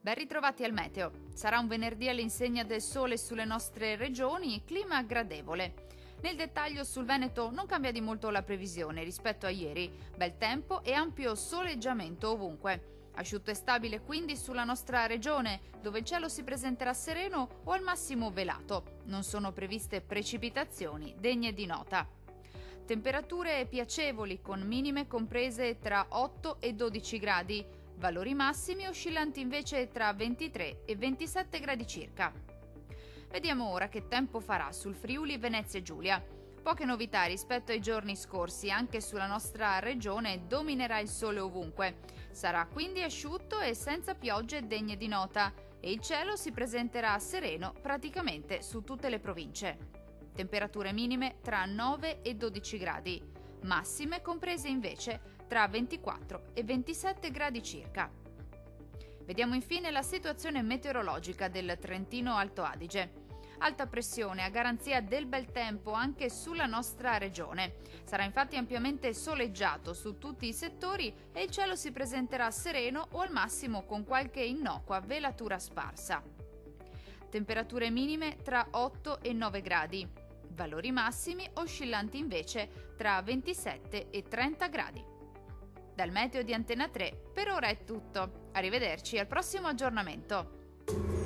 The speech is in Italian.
Ben ritrovati al meteo. Sarà un venerdì all'insegna del sole sulle nostre regioni, clima gradevole. Nel dettaglio sul Veneto non cambia di molto la previsione rispetto a ieri, bel tempo e ampio soleggiamento ovunque. Asciutto e stabile quindi sulla nostra regione, dove il cielo si presenterà sereno o al massimo velato. Non sono previste precipitazioni degne di nota. Temperature piacevoli con minime comprese tra 8 e 12 gradi, valori massimi oscillanti invece tra 23 e 27 gradi circa. Vediamo ora che tempo farà sul Friuli Venezia Giulia. Poche novità rispetto ai giorni scorsi, anche sulla nostra regione dominerà il sole ovunque. Sarà quindi asciutto e senza piogge degne di nota e il cielo si presenterà sereno praticamente su tutte le province. Temperature minime tra 9 e 12 gradi, massime comprese invece tra 24 e 27 gradi circa. Vediamo infine la situazione meteorologica del Trentino Alto Adige. Alta pressione a garanzia del bel tempo anche sulla nostra regione. Sarà infatti ampiamente soleggiato su tutti i settori e il cielo si presenterà sereno o al massimo con qualche innocua velatura sparsa. Temperature minime tra 8 e 9 gradi. Valori massimi oscillanti invece tra 27 e 30 gradi. Dal meteo di Antena 3 per ora è tutto. Arrivederci al prossimo aggiornamento.